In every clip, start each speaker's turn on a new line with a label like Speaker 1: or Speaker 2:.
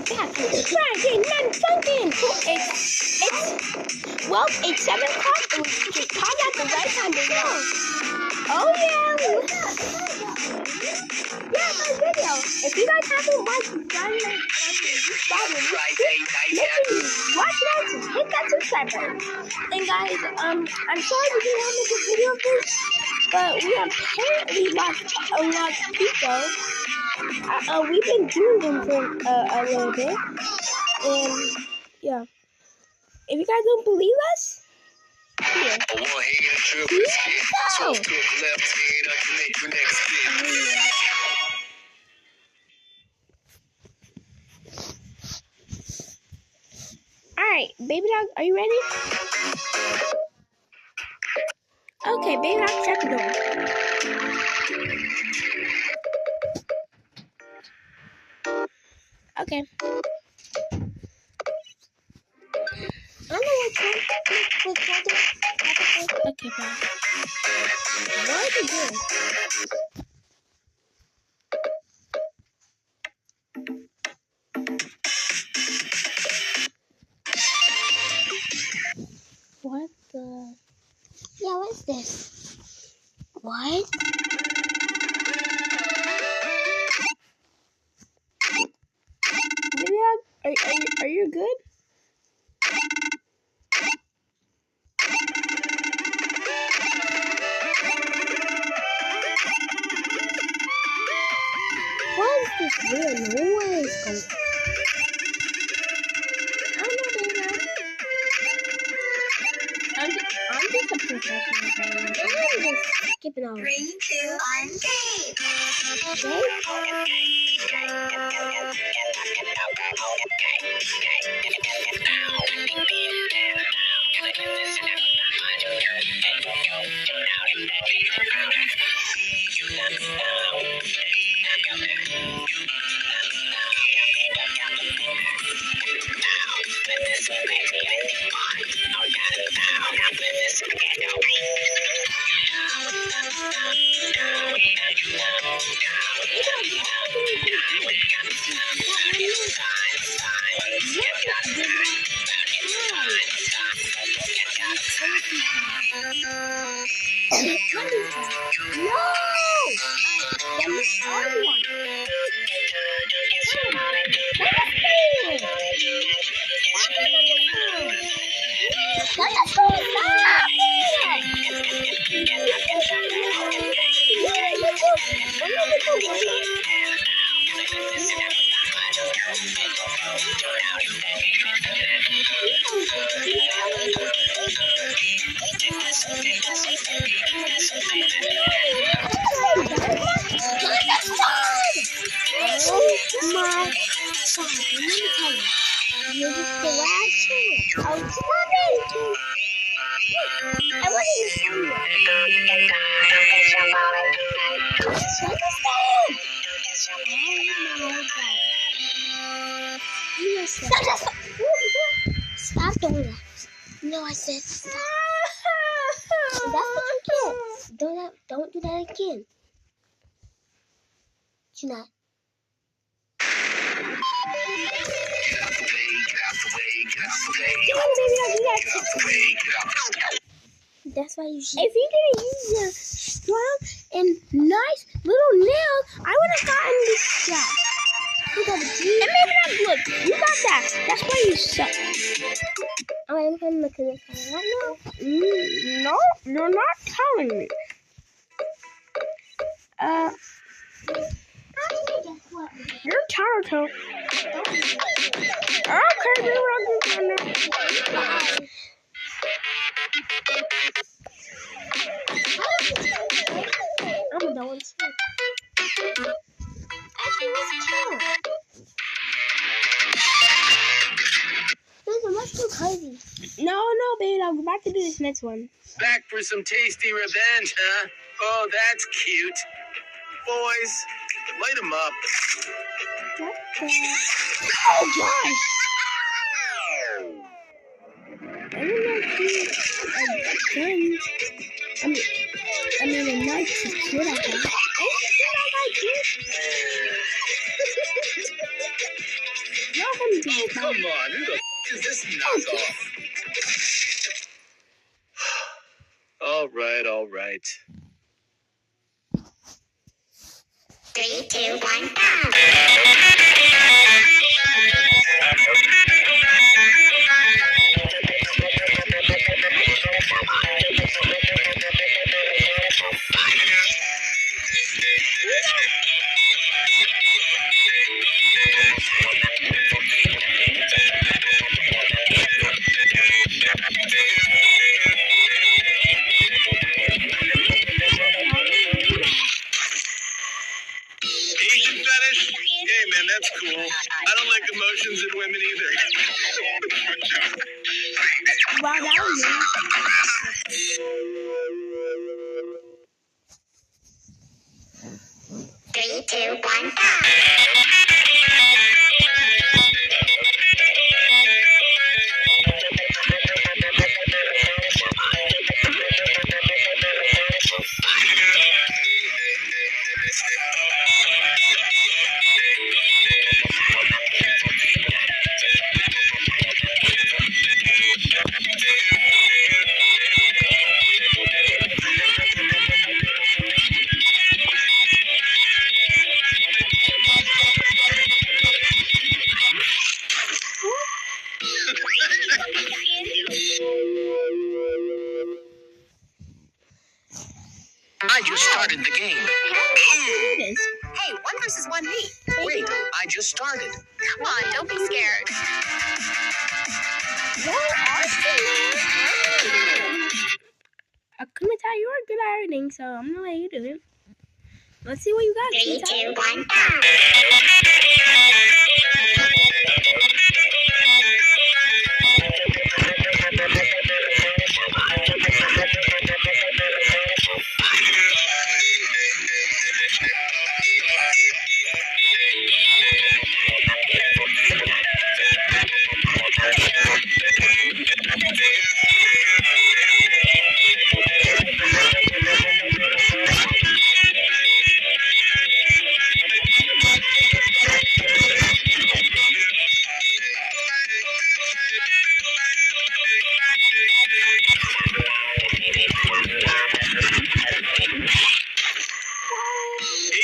Speaker 1: back. Friday night funkin'. It's 7 o'clock. And we just called at the right time, baby doll. Oh yeah. Yeah, my video. If you guys haven't watched Friday night funkin', watch that and hit that subscribe button. And guys, I'm sorry we didn't have a good video of this, but we apparently unlocked pico. We've been doing them for a little bit, and yeah. If you guys don't believe us, here. Alright, baby dog, are you ready? Okay, baby dog, shut the door. Okay. I don't know what's okay, fine. What are you doing? What the? Yeah, what's this? What? Are you good? What is this weird noise going? I don't know, baby. I'm just a professional player. I'm just skipping over. 3, 2, 1, game. No! You're just the last chance. Oh, stop it! I want to see you. Stop doing that. No, I said stop. That's what you get. Don't do that again. Do not. That's why you should. If you didn't use your strong and nice little nails, I would have gotten this shot. And maybe not good. You got that. That's why you suck. Alright, I'm gonna look at this one right now. No, you're not telling me. You're tired, too. Okay, we're running from now. I'm done with it. Actually, let's chill. That's too crazy. No, baby, I'll go back to do this next one.
Speaker 2: Back for some tasty revenge, huh? Oh, that's cute. Boys, light them up.
Speaker 1: What the? Oh, gosh. I don't know if he's a gun. I mean, a knife to kill that guy. Ain't you kill that guy, too?
Speaker 2: Oh, come on. Who the f is this knockoff? All right.
Speaker 1: 3, 2, 1, go!
Speaker 2: Asian fetish? Hey, man, that's cool. I don't like emotions in women either.
Speaker 1: Wow, that was good. 3, 2, 1, go!
Speaker 2: I just started the game.
Speaker 3: Hey, 1 versus 1 me.
Speaker 2: Wait, I just started.
Speaker 3: Come on, don't be scared.
Speaker 1: Kumita, you are good at editing, so I'm gonna let you do it. Let's see what you got.
Speaker 3: 3, 2, 1, go!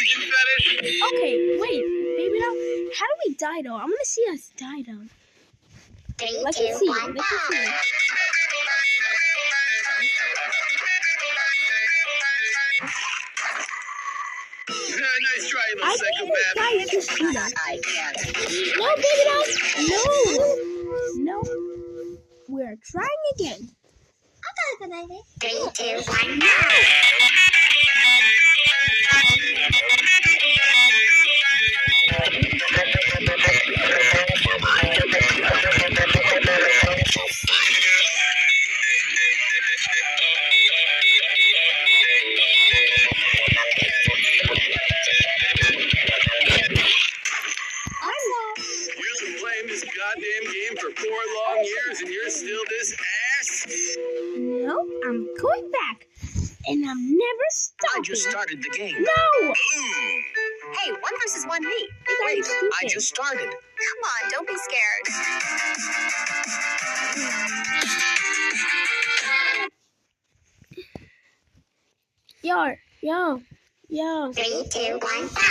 Speaker 2: Asian fetish?
Speaker 1: Okay, wait, baby doll. How do we die though? I'm gonna see us die though.
Speaker 3: 3,
Speaker 1: Let's
Speaker 3: 2,
Speaker 1: see.
Speaker 3: 1,
Speaker 1: Let's
Speaker 3: go!
Speaker 1: see.
Speaker 2: Nice try, you
Speaker 1: I
Speaker 2: little
Speaker 1: think
Speaker 2: psychopath.
Speaker 1: guys just do that.
Speaker 3: I can't.
Speaker 1: No, baby doll. No. We're trying again.
Speaker 3: 3, 2, 1, go!
Speaker 2: You've been playing this goddamn game for 4 long years and you're still this ass?
Speaker 1: No, I'm going back. And I'm never stopping.
Speaker 2: I just started the game.
Speaker 1: No!
Speaker 3: Hey, 1 versus 1 me.
Speaker 2: Wait, I just started.
Speaker 3: Come on, don't be scared.
Speaker 1: Yo.
Speaker 3: 3, 2, 1, go!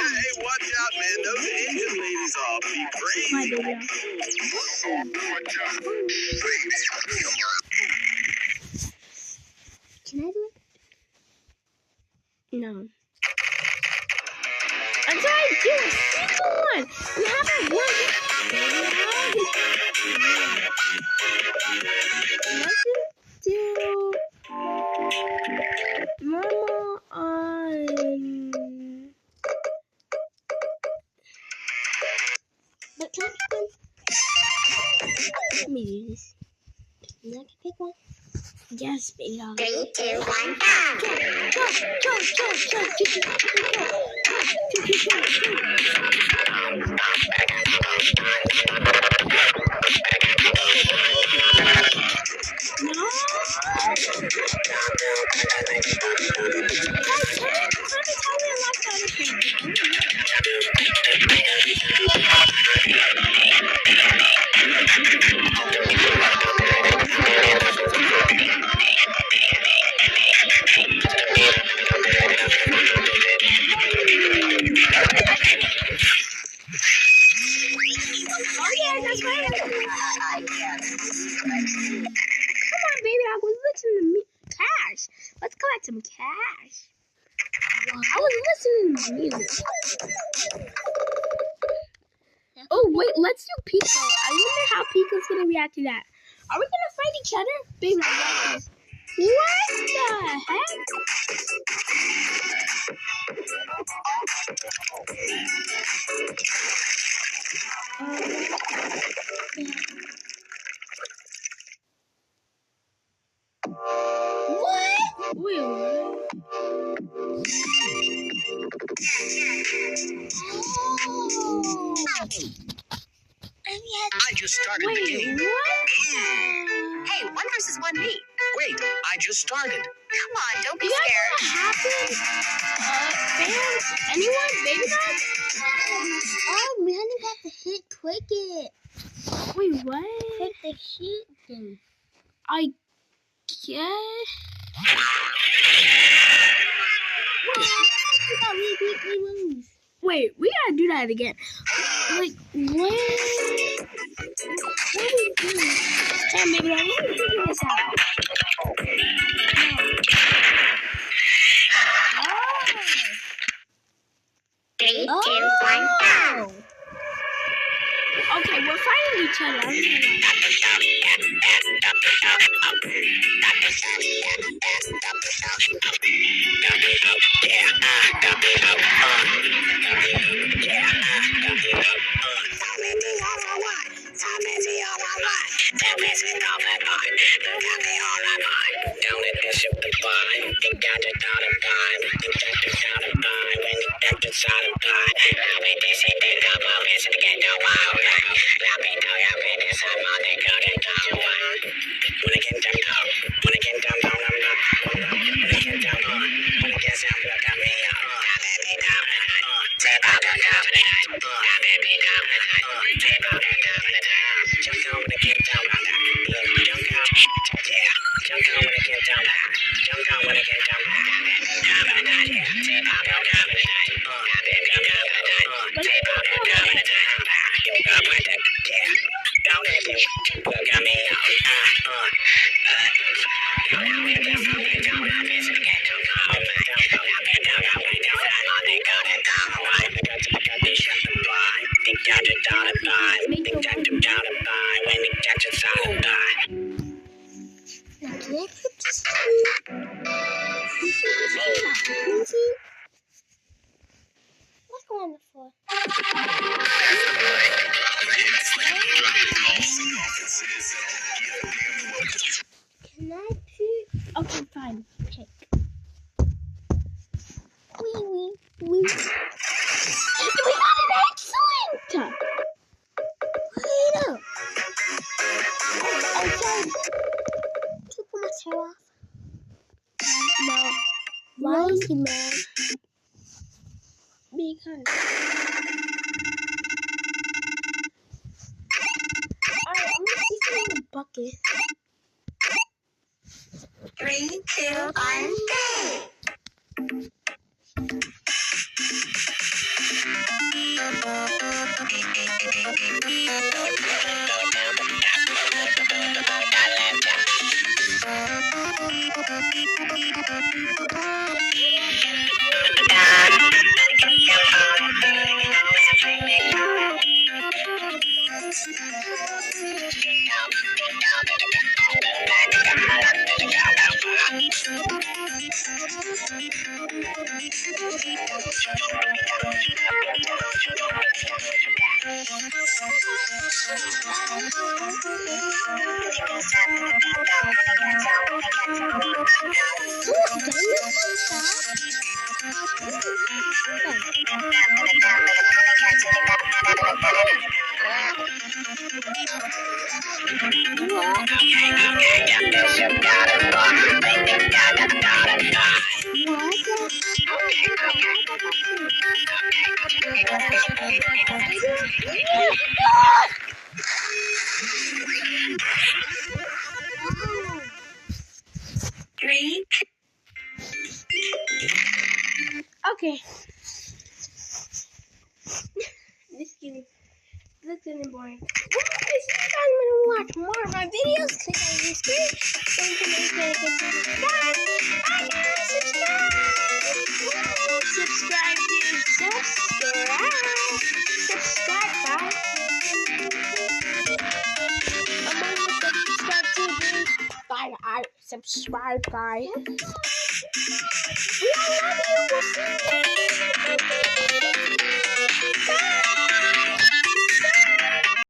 Speaker 2: Hey, watch out, man. Those Asian ladies all be
Speaker 1: My
Speaker 2: crazy.
Speaker 1: baby doll. Can I do it? No. I'm trying to do a single one. You haven't won. do normal on. But can I pick one? Let me do this. Can I pick one? Yes, baby dog.
Speaker 3: 3, 2, 1, go!
Speaker 1: No. Oh yeah, that's right. Come on, baby dog. Was listening to me. Cash. Let's collect some cash. Wow. I was listening to music. Oh wait, let's do Pico. I wonder how Pico's gonna react to that. Are we gonna fight each other? Baby dog, watch this. What the heck? What? Wait, what?
Speaker 2: I just started the game.
Speaker 1: Wait, what?
Speaker 3: Hey, 1 versus 1 me.
Speaker 2: Wait, I just started.
Speaker 3: Come on, don't be
Speaker 1: You guys
Speaker 3: scared.
Speaker 1: know what happened? Fans? Anyone? Baby dog?
Speaker 4: Oh, we hadn't got the hit cricket.
Speaker 1: Wait, what?
Speaker 4: Click the shoot thing.
Speaker 1: I guess.
Speaker 4: We lose.
Speaker 1: Wait, we gotta do that again. Like, what? What are we doing? Hey, baby dog, let me figure this out. Oh.
Speaker 3: 3, 2, 1, go!
Speaker 1: Okay, we're fighting each other. I don't know
Speaker 4: Let's go on the floor. Can I pick?
Speaker 1: Okay, fine. Pick.
Speaker 4: Wee.
Speaker 1: We got an excellent!
Speaker 4: Wait up.
Speaker 1: Oh, sorry.
Speaker 4: Took my hair off.
Speaker 1: No.
Speaker 4: Why is he mad?
Speaker 1: Because. Alright, I'm gonna stick it in the bucket.
Speaker 3: 3, 2, 1, go!
Speaker 1: Okay. Just kidding. Looks really boring. Well, if you guys want to watch more of my videos, click on the screen. Don't forget to subscribe. Subscribe, dude. Subscribe, guys. I'm almost subscribed to you. Bye, subscribe, guys.